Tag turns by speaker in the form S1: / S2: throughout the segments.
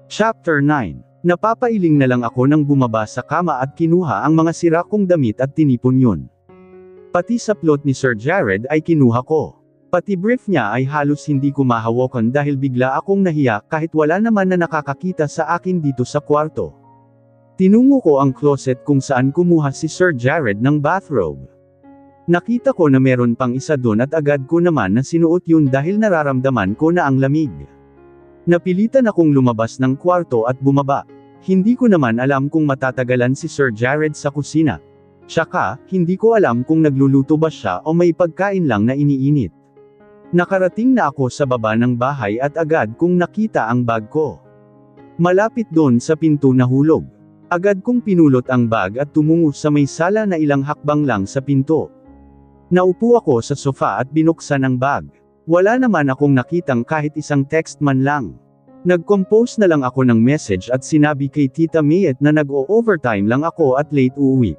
S1: Chapter 9. Napapailing na lang ako nang bumaba sa kama at kinuha ang mga sira kong damit at tinipon yun. Pati sa plot ni Sir Jared ay kinuha ko. Pati brief niya ay halos hindi ko mahawakan dahil bigla akong nahiya kahit wala naman na nakakakita sa akin dito sa kwarto. Tinungo ko ang closet kung saan kumuha si Sir Jared ng bathrobe. Nakita ko na meron pang isa doon at agad ko naman na sinuot yun dahil nararamdaman ko na ang lamig. Napilitan akong lumabas ng kwarto at bumaba. Hindi ko naman alam kung matatagalan si Sir Jared sa kusina. Tsaka, hindi ko alam kung nagluluto ba siya o may pagkain lang na iniinit. Nakarating na ako sa baba ng bahay at agad kong nakita ang bag ko. Malapit doon sa pinto nahulog. Agad kong pinulot ang bag at tumungo sa may sala na ilang hakbang lang sa pinto. Naupo ako sa sofa at binuksan ang bag. Wala naman akong nakitang kahit isang text man lang. Nag-compose na lang ako ng message at sinabi kay Tita Mayet na nag-o-overtime lang ako at late uuwi.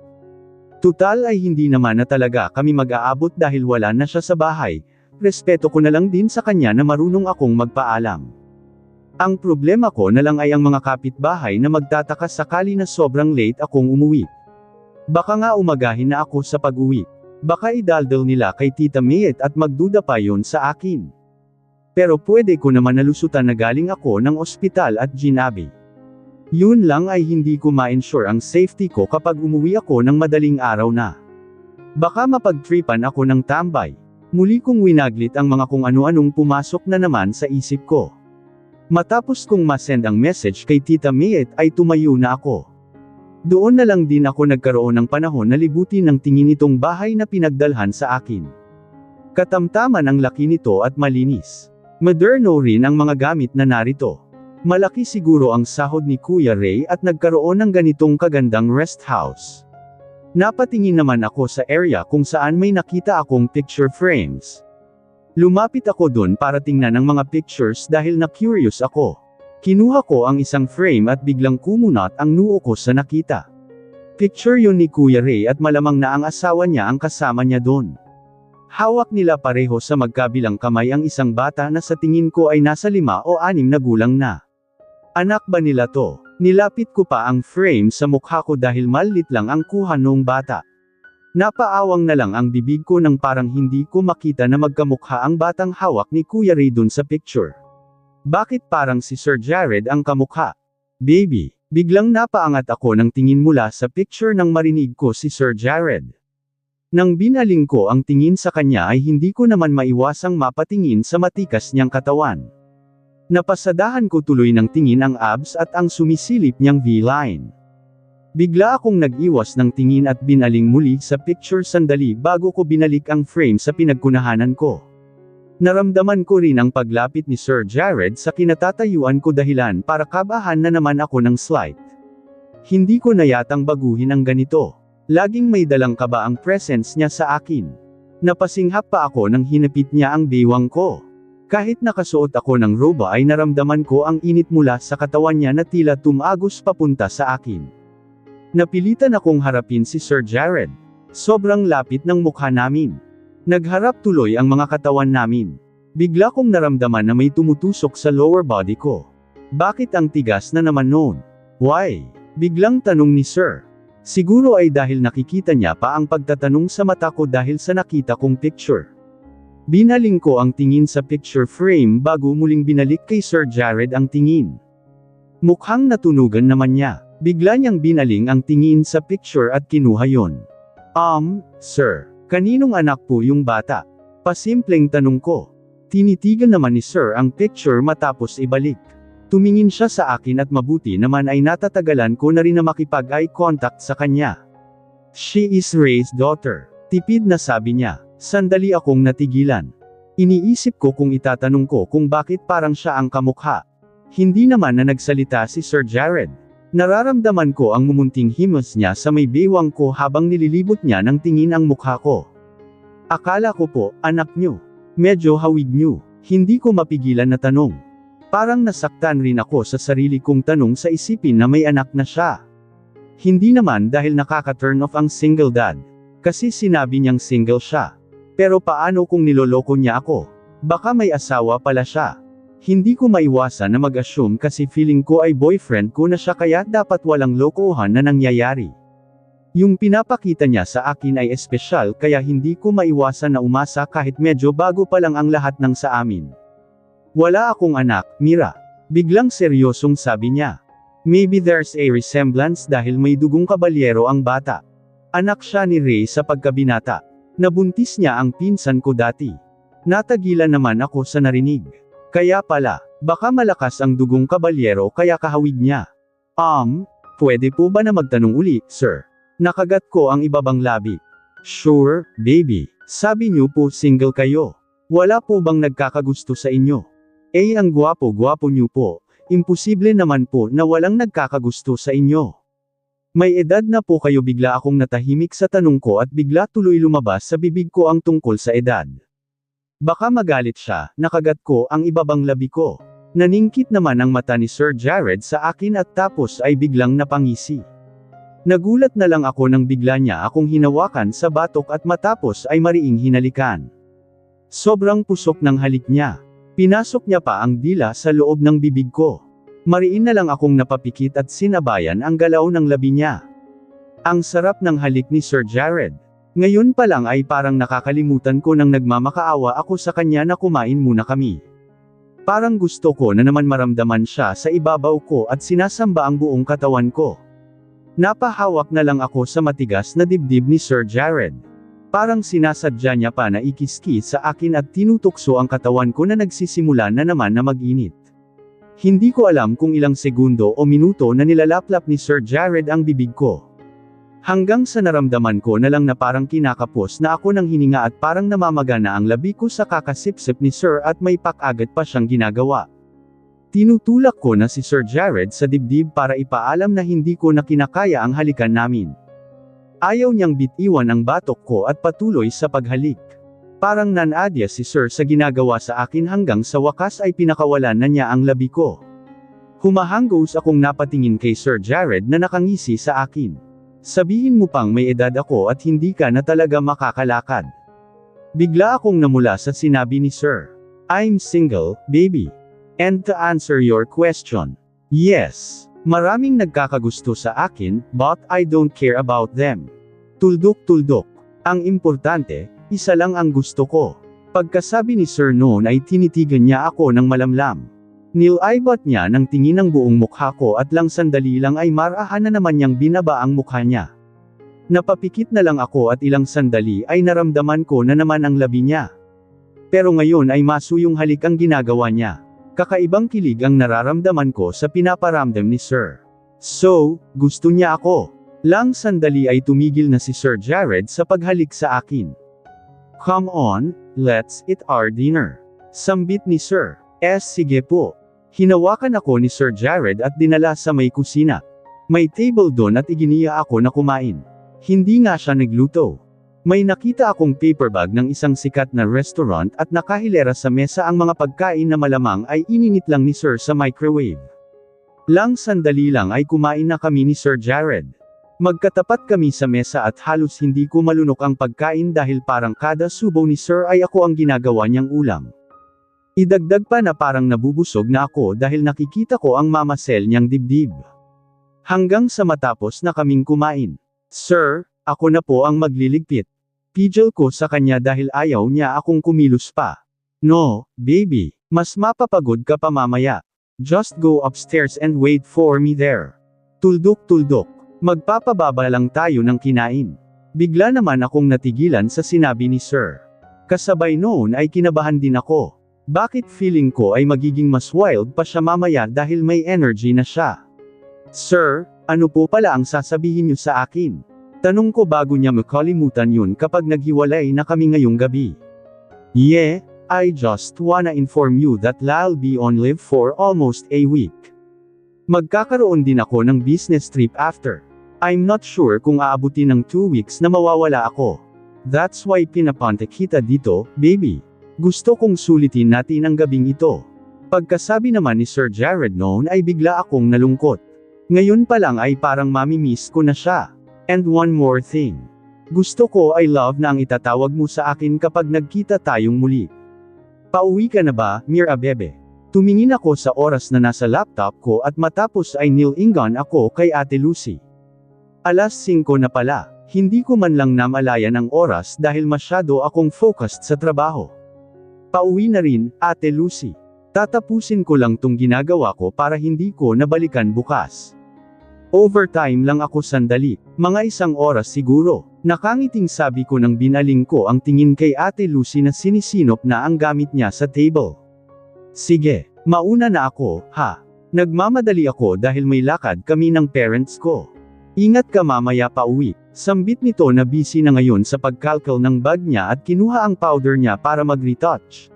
S1: Tutal ay hindi naman na talaga kami mag-aabot dahil wala na siya sa bahay. Respeto ko na lang din sa kanya na marunong akong magpaalam. Ang problema ko na lang ay ang mga kapitbahay na magtataka sakali na sobrang late akong umuwi. Baka nga umagahin na ako sa pag-uwi. Baka idaldal nila kay Tita Mayet at magduda pa yon sa akin. Pero pwede ko naman nalusutan na galing ako ng ospital at ginabi. Yun lang ay hindi ko ma-ensure ang safety ko kapag umuwi ako ng madaling araw na. Baka mapagtripan ako ng tambay. Muli kong winaglit ang mga kung ano-anong pumasok na naman sa isip ko. Matapos kong masend ang message kay Tita Mayet ay tumayo na ako. Doon na lang din ako nagkaroon ng panahon na libutin ng tingin itong bahay na pinagdalhan sa akin. Katamtaman ang laki nito at malinis. Moderno rin ang mga gamit na narito. Malaki siguro ang sahod ni Kuya Ray at nagkaroon ng ganitong kagandang rest house. Napatingin naman ako sa area kung saan may nakita akong picture frames. Lumapit ako doon para tingnan ang mga pictures dahil na-curious ako. Kinuha ko ang isang frame at biglang kumunat ang noo ko sa nakita. Picture yun ni Kuya Ray at malamang na ang asawa niya ang kasama niya doon. Hawak nila pareho sa magkabilang kamay ang isang bata na sa tingin ko ay nasa 5 o 6 na gulang na. Anak ba nila to? Nilapit ko pa ang frame sa mukha ko dahil maliit lang ang kuha noong bata. Napaawang na lang ang bibig ko nang parang hindi ko makita na magkamukha ang batang hawak ni Kuya Ray dun sa picture. Bakit parang si Sir Jared ang kamukha? Baby, biglang napaangat ako ng tingin mula sa picture nang marinig ko si Sir Jared. Nang binaling ko ang tingin sa kanya ay hindi ko naman maiwasang mapatingin sa matikas niyang katawan. Napasadahan ko tuloy ng tingin ang abs at ang sumisilip niyang V-line. Bigla akong nag-iwas ng tingin at binaling muli sa picture sandali bago ko binalik ang frame sa pinagkunahanan ko. Naramdaman ko rin ang paglapit ni Sir Jared sa kinatatayuan ko dahilan para kabahan na naman ako ng slight. Hindi ko na yatang baguhin ang ganito. Laging may dalang kaba ang presence niya sa akin. Napasinghap pa ako nang hinapit niya ang bewang ko. Kahit nakasuot ako ng roba ay naramdaman ko ang init mula sa katawan niya na tila tumagos papunta sa akin. Napilitan akong harapin si Sir Jared. Sobrang lapit ng mukha namin. Nagharap tuloy ang mga katawan namin. Bigla kong naramdaman na may tumutusok sa lower body ko. Bakit ang tigas na naman noon? Why? Biglang tanong ni Sir. Siguro ay dahil nakikita niya pa ang pagtatanong sa mata ko dahil sa nakita kong picture. Binaling ko ang tingin sa picture frame bago muling binalik kay Sir Jared ang tingin. Mukhang natunugan naman niya. Bigla niyang binaling ang tingin sa picture at kinuha yon. Sir. Kaninong anak po yung bata? Pasimpleng tanong ko. Tinitigan naman ni Sir ang picture matapos ibalik. Tumingin siya sa akin at mabuti naman ay natatagalan ko na rin na makipag-eye contact sa kanya. She is Ray's daughter. Tipid na sabi niya. Sandali akong natigilan. Iniisip ko kung itatanong ko kung bakit parang siya ang kamukha. Hindi naman na nagsalita si Sir Jared. Nararamdaman ko ang mumunting himos niya sa may bewang ko habang nililibot niya ng tingin ang mukha ko. Akala ko po, anak niyo. Medyo hawig niyo. Hindi ko mapigilan na tanong. Parang nasaktan rin ako sa sarili kong tanong sa isipin na may anak na siya. Hindi naman dahil nakaka-turn off ang single dad. Kasi sinabi niyang single siya. Pero paano kung niloloko niya ako? Baka may asawa pala siya. Hindi ko maiwasan na mag-assume kasi feeling ko ay boyfriend ko na siya kaya dapat walang lokohan na nangyayari. Yung pinapakita niya sa akin ay espesyal kaya hindi ko maiwasan na umasa kahit medyo bago pa lang ang lahat ng sa amin. Wala akong anak, Mira. Biglang seryosong sabi niya. Maybe there's a resemblance dahil may dugong kabalyero ang bata. Anak siya ni Ray sa pagkabinata. Nabuntis niya ang pinsan ko dati. Natagilan naman ako sa narinig. Kaya pala, baka malakas ang dugong kabalyero kaya kahawig niya. Pwede po ba na magtanong uli, sir? Nakagat ko ang ibabang labi. Sure, baby. Sabi niyo po single kayo. Wala po bang nagkakagusto sa inyo? Ang gwapo-gwapo niyo po. Imposible naman po na walang nagkakagusto sa inyo. May edad na po kayo. Bigla akong natahimik sa tanong ko at bigla tuloy lumabas sa bibig ko ang tungkol sa edad. Baka magalit siya, nakagat ko ang ibabang labi ko. Naningkit naman ang mata ni Sir Jared sa akin at tapos ay biglang napangisi. Nagulat na lang ako nang bigla niya akong hinawakan sa batok at matapos ay mariing hinalikan. Sobrang pusok ng halik niya. Pinasok niya pa ang dila sa loob ng bibig ko. Mariin na lang akong napapikit at sinabayan ang galaw ng labi niya. Ang sarap ng halik ni Sir Jared. Ngayon pa lang ay parang nakakalimutan ko nang nagmamakaawa ako sa kanya na kumain muna kami. Parang gusto ko na naman maramdaman siya sa ibabaw ko at sinasamba ang buong katawan ko. Napahawak na lang ako sa matigas na dibdib ni Sir Jared. Parang sinasadya niya pa na ikiskis sa akin at tinutukso ang katawan ko na nagsisimula na naman na mag-init. Hindi ko alam kung ilang segundo o minuto na nilalaplap ni Sir Jared ang bibig ko. Hanggang sa naramdaman ko na lang na parang kinakapos na ako ng hininga at parang namamaga na ang labi ko sa kakasipsip ni Sir at may pak-agad pa siyang ginagawa. Tinutulak ko na si Sir Jared sa dibdib para ipaalam na hindi ko na kinakaya ang halikan namin. Ayaw niyang bitiwan ang batok ko at patuloy sa paghalik. Parang nanadya si Sir sa ginagawa sa akin hanggang sa wakas ay pinakawalan na niya ang labi ko. Humahanggos akong napatingin kay Sir Jared na nakangisi sa akin. Sabihin mo pang may edad ako at hindi ka na talaga makakalakad. Bigla akong namula sa sinabi ni Sir. I'm single, baby. And to answer your question, yes. Maraming nagkakagusto sa akin, but I don't care about them. Tuldok-tuldok. Ang importante, isa lang ang gusto ko. Pagkasabi ni Sir noon ay tinitigan niya ako ng malamlam. Nilaibat niya ng tingin ang buong mukha ko at lang sandali lang ay marahan na naman niyang binaba ang mukha niya. Napapikit na lang ako at ilang sandali ay naramdaman ko na naman ang labi niya. Pero ngayon ay masuyong halik ang ginagawa niya. Kakaibang kilig ang nararamdaman ko sa pinaparamdam ni Sir. So, gusto niya ako. Lang sandali ay tumigil na si Sir Jared sa paghalik sa akin. Come on, let's eat our dinner. Sambit ni Sir. Sige po. Hinawakan ako ni Sir Jared at dinala sa may kusina. May table doon at iginiya ako na kumain. Hindi nga siya nagluto. May nakita akong paper bag ng isang sikat na restaurant at nakahilera sa mesa ang mga pagkain na malamang ay ininit lang ni Sir sa microwave. Lang sandali lang ay kumain na kami ni Sir Jared. Magkatapat kami sa mesa at halos hindi ko malunok ang pagkain dahil parang kada subo ni Sir ay ako ang ginagawa niyang ulam. Idagdag pa na parang nabubusog na ako dahil nakikita ko ang mamasel niyang dibdib. Hanggang sa matapos na kaming kumain. Sir, ako na po ang magliligpit. Pidgel ko sa kanya dahil ayaw niya akong kumilos pa. No, baby, mas mapapagod ka pa mamaya. Just go upstairs and wait for me there. Tuldok-tuldok. Magpapababa lang tayo ng kinain. Bigla naman akong natigilan sa sinabi ni Sir. Kasabay noon ay kinabahan din ako. Bakit feeling ko ay magiging mas wild pa siya mamaya dahil may energy na siya? Sir, ano po pala ang sasabihin niyo sa akin? Tanong ko bago niya makalimutan yun kapag naghiwalay na kami ngayong gabi. Yeah, I just wanna inform you that I'll be on leave for almost a week. Magkakaroon din ako ng business trip after. I'm not sure kung aabutin ng 2 weeks na mawawala ako. That's why pinapunta kita dito, baby. Gusto kong sulitin natin ang gabing ito. Pagkasabi naman ni Sir Jared noon ay bigla akong nalungkot. Ngayon pa lang ay parang mamimiss ko na siya. And one more thing. Gusto ko ay love na ang itatawag mo sa akin kapag nagkita tayong muli. Pauwi ka na ba, Mira bebe? Tumingin ako sa oras na nasa laptop ko at matapos ay nilingon ako kay Ate Lucy. Alas 5 na pala, hindi ko man lang namalayan ang oras dahil masyado akong focused sa trabaho. Pauwi na rin, Ate Lucy. Tatapusin ko lang tong ginagawa ko para hindi ko nabalikan bukas. Overtime lang ako sandali, mga 1 oras siguro. Nakangiting sabi ko nang binaling ko ang tingin kay Ate Lucy na sinisinop na ang gamit niya sa table. Sige, mauna na ako, ha? Nagmamadali ako dahil may lakad kami ng parents ko. Ingat ka mamaya pa uwi. Sambit nito na busy na ngayon sa pagkalkal ng bag niya at kinuha ang powder niya para mag-retouch.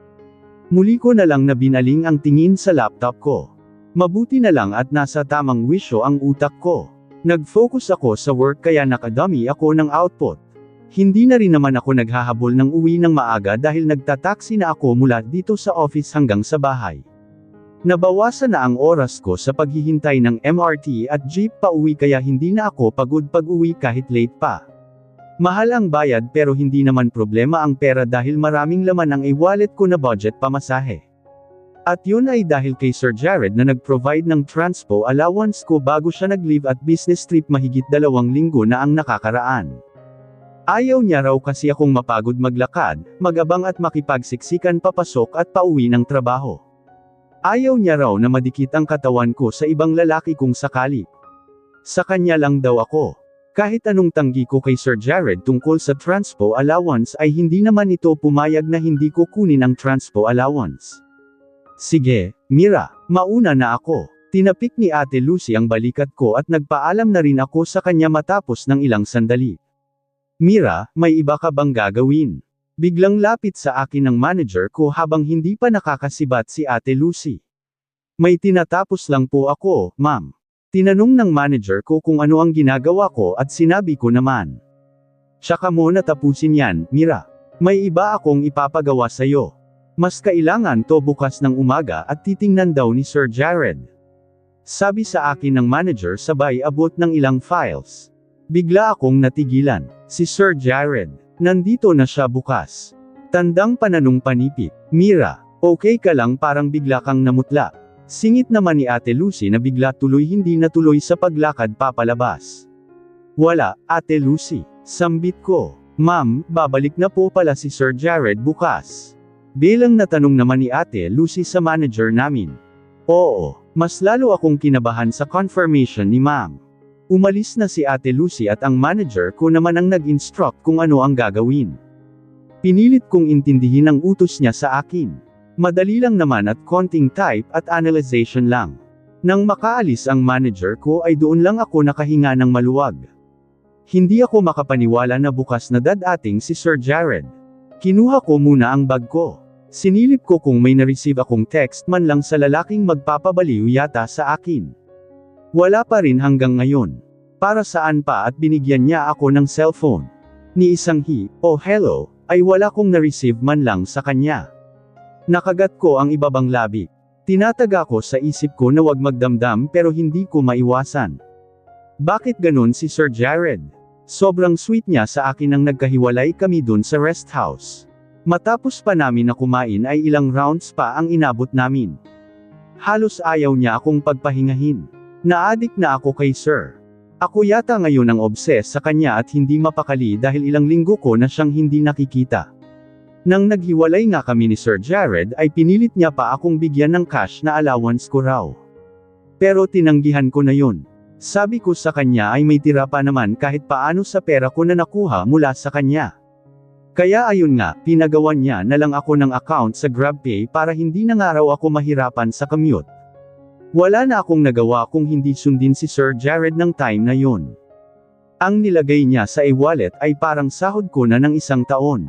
S1: Muli ko na lang na binaling ang tingin sa laptop ko. Mabuti na lang at nasa tamang wisyo ang utak ko. Nag-focus ako sa work kaya nakadami ako ng output. Hindi na rin naman ako naghahabol ng uwi ng maaga dahil nagtataksi na ako mula dito sa office hanggang sa bahay. Nabawasan na ang oras ko sa paghihintay ng MRT at jeep pa uwi kaya hindi na ako pagod pag-uwi kahit late pa. Mahal ang bayad pero hindi naman problema ang pera dahil maraming laman ang e-wallet ko na budget pamasahe. At yun ay dahil kay Sir Jared na nag-provide ng transpo allowance ko bago siya nag-leave at business trip mahigit 2 linggo na ang nakakaraan. Ayaw niya raw kasi akong mapagod maglakad, magabang at makipagsiksikan papasok at pauwi ng trabaho. Ayaw niya raw na madikit ang katawan ko sa ibang lalaki kung sakali. Sa kanya lang daw ako. Kahit anong tanggi ko kay Sir Jared tungkol sa transpo allowance ay hindi naman ito pumayag na hindi ko kunin ang transpo allowance. Sige, Mira, mauna na ako. Tinapik ni Ate Lucy ang balikat ko at nagpaalam na rin ako sa kanya matapos ng ilang sandali. Mira, may iba ka bang gagawin? Biglang lapit sa akin ng manager ko habang hindi pa nakakasibat si Ate Lucy. May tinatapos lang po ako, ma'am. Tinanong ng manager ko kung ano ang ginagawa ko at sinabi ko naman. Tsaka mo natapusin yan, Mira. May iba akong ipapagawa sa'yo. Mas kailangan to bukas ng umaga at titingnan daw ni Sir Jared. Sabi sa akin ng manager sabay abot ng ilang files. Bigla akong natigilan. Si Sir Jared. Nandito na siya bukas. Tandang pananong panipit. Mira, okay ka lang parang bigla kang namutla. Singit naman ni Ate Lucy na bigla tuloy hindi natuloy sa paglakad papalabas. Wala, Ate Lucy. Sambit ko. Ma'am, babalik na po pala si Sir Jared bukas. Bilang natanong naman ni Ate Lucy sa manager namin. Oo, mas lalo akong kinabahan sa confirmation ni ma'am. Umalis na si Ate Lucy at ang manager ko naman ang nag-instruct kung ano ang gagawin. Pinilit kong intindihin ang utos niya sa akin. Madali lang naman at konting type at analyzation lang. Nang makaalis ang manager ko ay doon lang ako nakahinga ng maluwag. Hindi ako makapaniwala na bukas na dadating si Sir Jared. Kinuha ko muna ang bag ko. Sinilip ko kung may na-receive akong text man lang sa lalaking magpapabaliw yata sa akin. Wala pa rin hanggang ngayon. Para saan pa at binigyan niya ako ng cellphone. Ni isang oh hello, ay wala kong na-receive man lang sa kanya. Nakagat ko ang ibabang labi. Tinataga ko sa isip ko na wag magdamdam pero hindi ko maiwasan. Bakit ganun si Sir Jared? Sobrang sweet niya sa akin nang nagkahiwalay kami dun sa rest house. Matapos pa namin na kumain ay ilang rounds pa ang inabot namin. Halos ayaw niya akong pagpahingahin. Naadik na ako kay Sir. Ako yata ngayon ang obses sa kanya at hindi mapakali dahil ilang linggo ko na siyang hindi nakikita. Nang naghiwalay nga kami ni Sir Jared ay pinilit niya pa akong bigyan ng cash na allowance ko raw. Pero tinanggihan ko na yun. Sabi ko sa kanya ay may tira pa naman kahit paano sa pera ko na nakuha mula sa kanya. Kaya ayun nga, pinagawan niya na lang ako ng account sa GrabPay para hindi na nga raw ako mahirapan sa commute. Wala na akong nagawa kung hindi sundin si Sir Jared ng time na yun. Ang nilagay niya sa e-wallet ay parang sahod ko na ng 1 taon.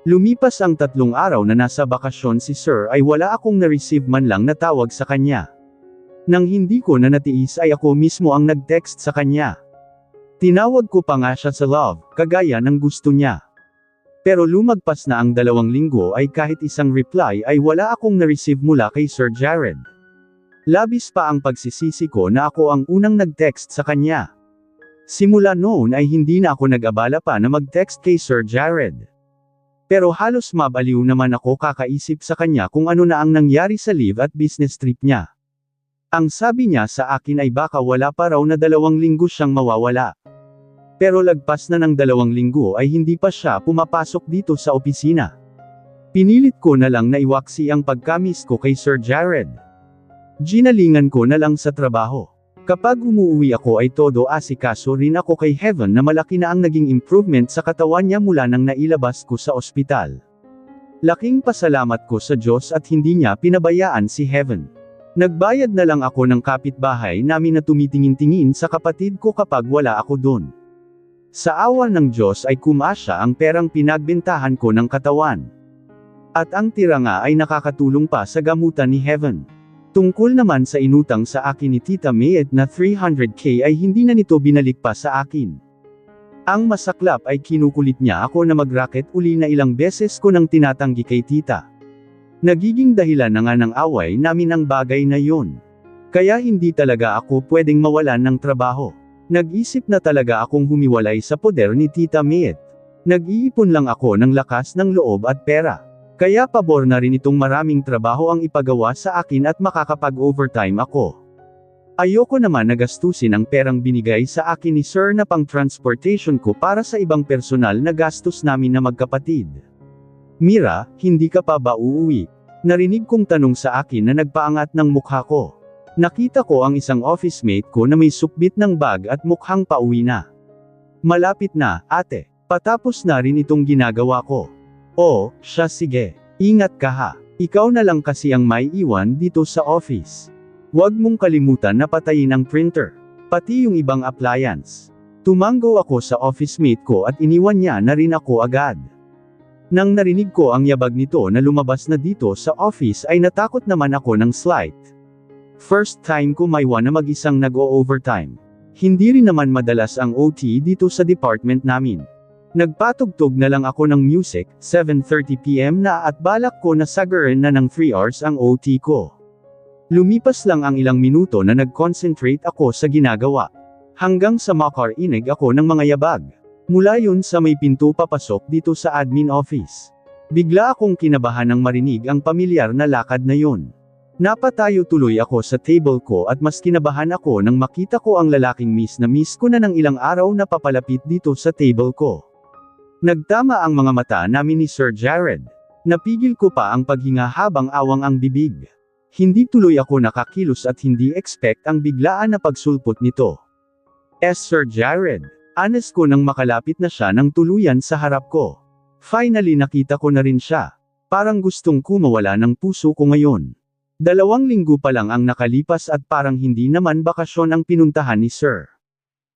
S1: Lumipas ang 3 araw na nasa bakasyon si Sir ay wala akong na-receive man lang na tawag sa kanya. Nang hindi ko na natiis ay ako mismo ang nag-text sa kanya. Tinawag ko pa nga siya sa love, kagaya ng gusto niya. Pero lumagpas na ang 2 linggo ay kahit isang reply ay wala akong na-receive mula kay Sir Jared. Labis pa ang pagsisisi ko na ako ang unang nag-text sa kanya. Simula noon ay hindi na ako nag-abala pa na mag-text kay Sir Jared. Pero halos mabaliw naman ako kakaisip sa kanya kung ano na ang nangyari sa live at business trip niya. Ang sabi niya sa akin ay baka wala pa raw na 2 linggo siyang mawawala. Pero lagpas na ng 2 linggo ay hindi pa siya pumapasok dito sa opisina. Pinilit ko na lang na iwaksi ang pagkamis ko kay Sir Jared. Ginalingan ko na lang sa trabaho. Kapag umuwi ako ay todo asikaso rin ako kay Heaven na malaki na ang naging improvement sa katawan niya mula nang nailabas ko sa ospital. Laking pasalamat ko sa Diyos at hindi niya pinabayaan si Heaven. Nagbayad na lang ako ng kapitbahay namin na tumitingin-tingin sa kapatid ko kapag wala ako doon. Sa awa ng Diyos ay kumasya ang perang pinagbentahan ko ng katawan. At ang tira nga ay nakakatulong pa sa gamutan ni Heaven. Tungkol naman sa inutang sa akin ni Tita Mayet na 300k ay hindi na nito binalik pa sa akin. Ang masaklap ay kinukulit niya ako na mag-racket uli na ilang beses ko nang tinatanggi kay Tita. Nagiging dahilan na nga ng away namin ang bagay na yon. Kaya hindi talaga ako pwedeng mawalan ng trabaho. Nag-isip na talaga akong humiwalay sa poder ni Tita Mayet. Nag-iipon lang ako ng lakas ng loob at pera. Kaya pabor na rin itong maraming trabaho ang ipagawa sa akin at makakapag-overtime ako. Ayoko naman nagastusin ang perang binigay sa akin ni Sir na pang transportation ko para sa ibang personal na gastos namin na magkapatid. Mira, hindi ka pa ba uuwi? Narinig kong tanong sa akin na nagpaangat ng mukha ko. Nakita ko ang isang office mate ko na may sukbit ng bag at mukhang pauwi na. Malapit na, ate. Patapos na rin itong ginagawa ko. Oh, siya sige. Ingat ka ha. Ikaw na lang kasi ang may iwan dito sa office. Huwag mong kalimutan na patayin ang printer. Pati yung ibang appliance. Tumanggo ako sa office mate ko at iniwan niya na rin ako agad. Nang narinig ko ang yabag nito na lumabas na dito sa office ay natakot naman ako ng slight. First time ko maywan na mag-isang nag-o-overtime. Hindi rin naman madalas ang OT dito sa department namin. Nagpatugtog na lang ako ng music, 7:30 PM na at balak ko na sagarin na ng 3 hours ang OT ko. Lumipas lang ang ilang minuto na nag-concentrate ako sa ginagawa. Hanggang sa makarinig ako ng mga yabag. Mula yun sa may pinto papasok dito sa admin office. Bigla akong kinabahan nang marinig ang pamilyar na lakad na yun. Napatayo tuloy ako sa table ko at mas kinabahan ako nang makita ko ang lalaking miss ko na ng ilang araw na papalapit dito sa table ko. Nagtama ang mga mata namin ni Sir Jared. Napigil ko pa ang paghinga habang awang ang bibig. Hindi tuloy ako nakakilos at hindi expect ang biglaan na pagsulpot nito. Sir Jared. Honest ko nang makalapit na siya ng tuluyan sa harap ko. Finally nakita ko na rin siya. Parang gustong kumawala ng puso ko ngayon. 2 linggo pa lang ang nakalipas at parang hindi naman bakasyon ang pinuntahan ni Sir.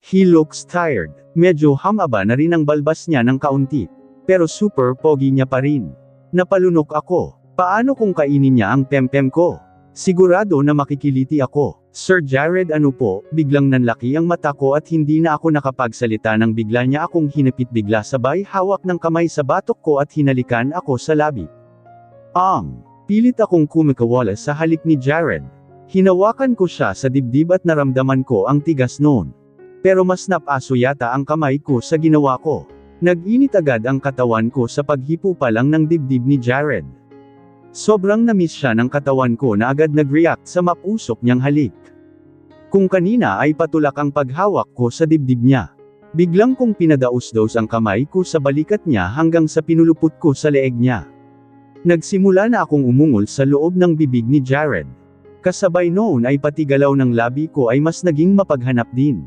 S1: He looks tired. Medyo hamaba na rin ang balbas niya ng kaunti. Pero super pogi niya pa rin. Napalunok ako. Paano kung kainin niya ang pempem ko? Sigurado na makikiliti ako. Sir Jared ano po, biglang nanlaki ang mata ko at hindi na ako nakapagsalita nang bigla niya akong hinapit bigla sabay hawak ng kamay sa batok ko at hinalikan ako sa labi. Pilit akong kumikawala sa halik ni Jared. Hinawakan ko siya sa dibdib at naramdaman ko ang tigas noon. Pero mas napaso yata ang kamay ko sa ginawa ko. Nag-init agad ang katawan ko sa paghipo pa lang ng dibdib ni Jared. Sobrang namiss siya ng katawan ko na agad nag-react sa mapusok niyang halik. Kung kanina ay patulak ang paghawak ko sa dibdib niya. Biglang kong pinadaos-daos ang kamay ko sa balikat niya hanggang sa pinulupot ko sa leeg niya. Nagsimula na akong umungol sa loob ng bibig ni Jared. Kasabay noon ay pati galaw ng labi ko ay mas naging mapaghanap din.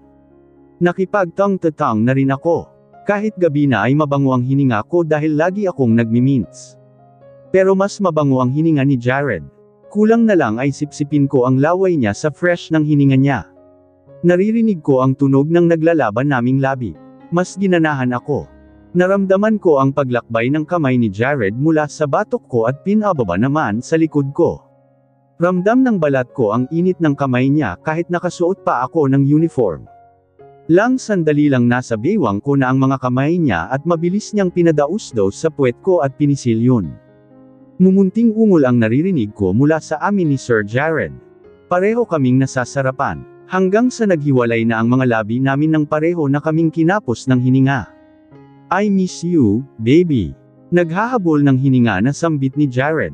S1: Nakipagtang-tatang na rin ako. Kahit gabi na ay mabango ang hininga ko dahil lagi akong nagmi-mints. Pero mas mabango ang hininga ni Jared. Kulang na lang ay sipsipin ko ang laway niya sa fresh ng hininga niya. Naririnig ko ang tunog ng naglalaban naming labi. Mas ginanahan ako. Naramdaman ko ang paglakbay ng kamay ni Jared mula sa batok ko at pinababa naman sa likod ko. Ramdam ng balat ko ang init ng kamay niya kahit nakasuot pa ako ng uniform. Lang sandali lang nasa baywang ko na ang mga kamay niya at mabilis niyang pinadaos-daos sa puwet ko at pinisil yun. Mumunting ungol ang naririnig ko mula sa amin ni Sir Jared. Pareho kaming nasasarapan, hanggang sa naghiwalay na ang mga labi namin ng pareho na kaming kinapos ng hininga. I miss you, baby. Naghahabol ng hininga na sambit ni Jared.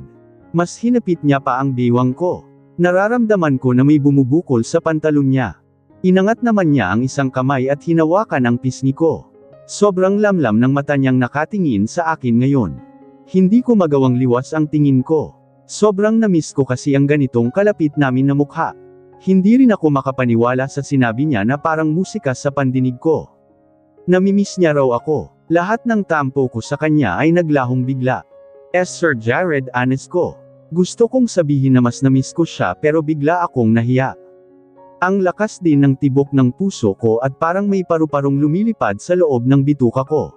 S1: Mas hinapit niya pa ang bewang ko. Nararamdaman ko na may bumubukol sa pantalon niya. Inangat naman niya ang isang kamay at hinawakan ang pisngi ko. Sobrang lamlam ng mata niyang nakatingin sa akin ngayon. Hindi ko magawang liwas ang tingin ko. Sobrang namiss ko kasi ang ganitong kalapit namin na mukha. Hindi rin ako makapaniwala sa sinabi niya na parang musika sa pandinig ko. Namimiss niya raw ako. Lahat ng tampo ko sa kanya ay naglahong bigla. Sir Jared, honest ko. Gusto kong sabihin na mas namiss ko siya pero bigla akong nahiya. Ang lakas din ng tibok ng puso ko at parang may paru-parong lumilipad sa loob ng bituka ko.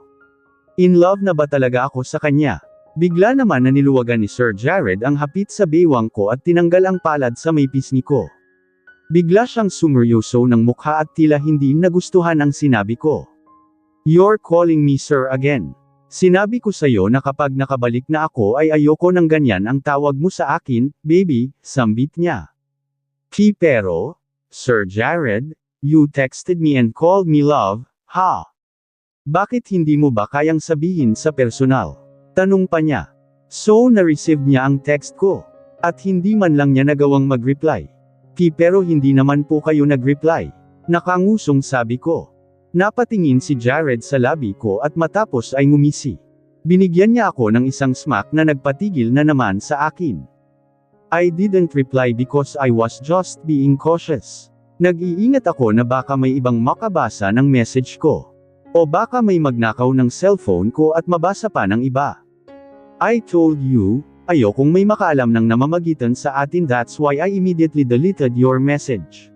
S1: In love na ba talaga ako sa kanya? Bigla naman na niluwagan ni Sir Jared ang hapit sa bewang ko at tinanggal ang palad sa may pisngi ko. Bigla siyang sumeryoso ng mukha at tila hindi nagustuhan ang sinabi ko. You're calling me sir again. Sinabi ko sa'yo na kapag nakabalik na ako ay ayoko ng ganyan ang tawag mo sa akin, baby, sambit niya. Pero, Sir Jared, you texted me and called me love, ha? Bakit hindi mo ba kayang sabihin sa personal? Tanong pa niya. So na-receive niya ang text ko. At hindi man lang niya nagawang mag-reply. Pero hindi naman po kayo nag-reply. Nakangusong sabi ko. Napatingin si Jared sa labi ko at matapos ay ngumisi. Binigyan niya ako ng isang smack na nagpatigil na naman sa akin. I didn't reply because I was just being cautious. Nag-iingat ako na baka may ibang makabasa ng message ko. O baka may magnakaw ng cellphone ko at mabasa pa ng iba. I told you, ayokong may makaalam ng namamagitan sa atin, that's why I immediately deleted your message.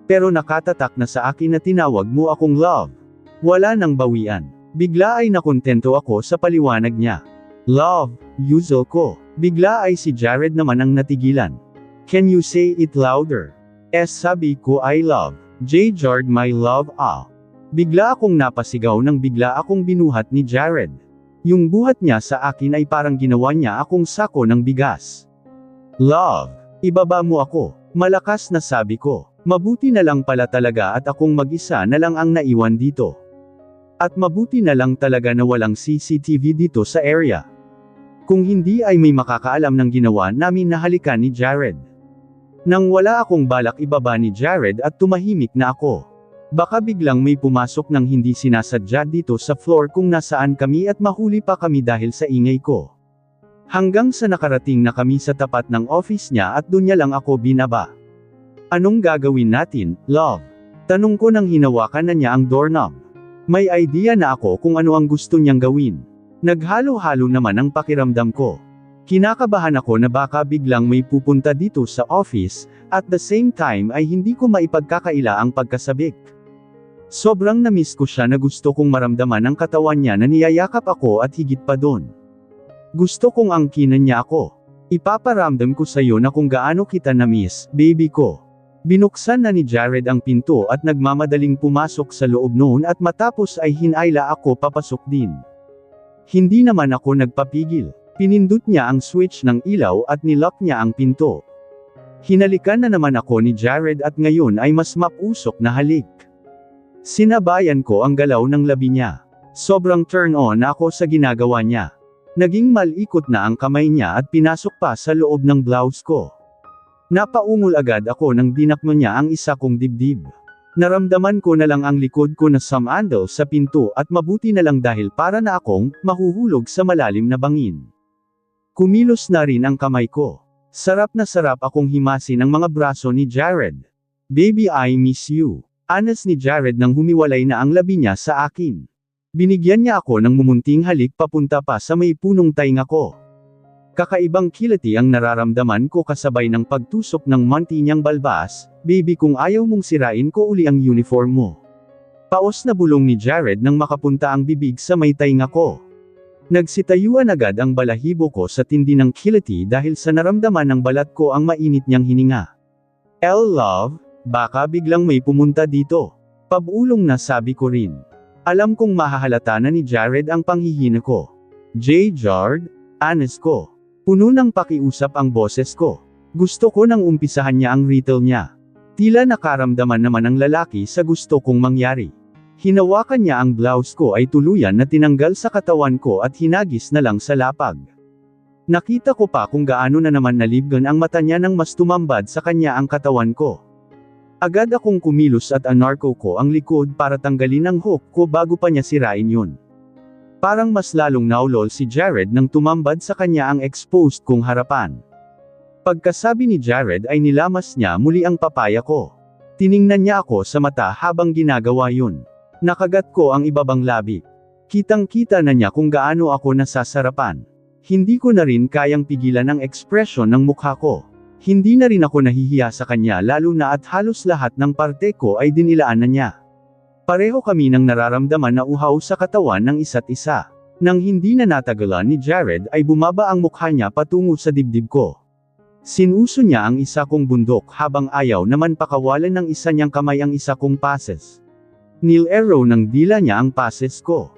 S1: Pero nakatatak na sa akin na tinawag mo akong love. Wala nang bawian. Bigla ay nakontento ako sa paliwanag niya. Love, usual ko. Bigla ay si Jared naman ang natigilan. Can you say it louder? Sabi ko I love. Jared my love ah. Bigla akong napasigaw nang bigla akong binuhat ni Jared. Yung buhat niya sa akin ay parang ginawa niya akong sako ng bigas. Love, ibaba mo ako. Malakas na sabi ko. Mabuti na lang pala talaga at akong mag-isa na lang ang naiwan dito. At mabuti na lang talaga na walang CCTV dito sa area. Kung hindi ay may makakaalam ng ginawa namin na halikan ni Jared. Nang wala akong balak ibaba ni Jared at tumahimik na ako. Baka biglang may pumasok ng hindi sinasadya dito sa floor kung nasaan kami at mahuli pa kami dahil sa ingay ko. Hanggang sa nakarating na kami sa tapat ng office niya at doon niya lang ako binaba. Anong gagawin natin, love? Tanong ko nang hinawakan na niya ang doorknob. May idea na ako kung ano ang gusto niyang gawin. Naghalo-halo naman ang pakiramdam ko. Kinakabahan ako na baka biglang may pupunta dito sa office, at the same time ay hindi ko maipagkakaila ang pagkasabik. Sobrang namiss ko siya na gusto kong maramdaman ang katawan niya na niyayakap ako at higit pa doon. Gusto kong angkinan niya ako. Ipaparamdam ko sa'yo na kung gaano kita namiss, baby ko. Binuksan na ni Jared ang pinto at nagmamadaling pumasok sa loob noon at matapos ay hinayla ako papasok din. Hindi naman ako nagpapigil. Pinindot niya ang switch ng ilaw at nilock niya ang pinto. Hinalikan na naman ako ni Jared at ngayon ay mas mapusok na halik. Sinabayan ko ang galaw ng labi niya. Sobrang turn on ako sa ginagawa niya. Naging malikot na ang kamay niya at pinasok pa sa loob ng blouse ko. Napaungol agad ako nang dinakmo niya ang isa kong dibdib. Naramdaman ko na lang ang likod ko na sumandal sa pinto at mabuti na lang dahil para na akong mahuhulog sa malalim na bangin. Kumilos na rin ang kamay ko. Sarap na sarap akong himasin ang mga braso ni Jared. Baby I miss you. Anas ni Jared nang humiwalay na ang labi niya sa akin. Binigyan niya ako ng mumunting halik papunta pa sa may punong tainga ko. Kakaibang kilati ang nararamdaman ko kasabay ng pagtusok ng manti niyang balbas, baby kung ayaw mong sirain ko uli ang uniform mo. Paos na bulong ni Jared nang makapunta ang bibig sa may tainga ko. Nagsitayuan agad ang balahibo ko sa tindi ng kilati dahil sa naramdaman ng balat ko ang mainit niyang hininga. Love, baka biglang may pumunta dito. Pabulong na sabi ko rin. Alam kong mahahalata na ni Jared ang panghihina ko. Jared, honest ko. Puno ng pakiusap ang boses ko. Gusto ko nang umpisahan niya ang retail niya. Tila nakaramdaman naman ang lalaki sa gusto kong mangyari. Hinawakan niya ang blouse ko ay tuluyan na tinanggal sa katawan ko at hinagis na lang sa lapag. Nakita ko pa kung gaano na naman nalibgan ang mata niya nang mas tumambad sa kanya ang katawan ko. Agad akong kumilos at anarko ko ang likod para tanggalin ang hook ko bago pa niya sirain yun. Parang mas lalong naulol si Jared nang tumambad sa kanya ang exposed kong harapan. Pagkasabi ni Jared ay nilamas niya muli ang papaya ko. Tiningnan niya ako sa mata habang ginagawa yun. Nakagat ko ang ibabang labi. Kitang-kita na niya kung gaano ako nasasarapan. Hindi ko na rin kayang pigilan ang ekspresyon ng mukha ko. Hindi na rin ako nahihiya sa kanya lalo na at halos lahat ng parte ko ay dinilaan na niya. Pareho kami nang nararamdaman na uhaw sa katawan ng isa't isa. Nang hindi na natagalan ni Jared ay bumaba ang mukha niya patungo sa dibdib ko. Sinuso niya ang isa kong bundok habang ayaw naman pakawalan ng isa niyang kamay ang isa kong passes. Nil-arrow ng dila niya ang passes ko.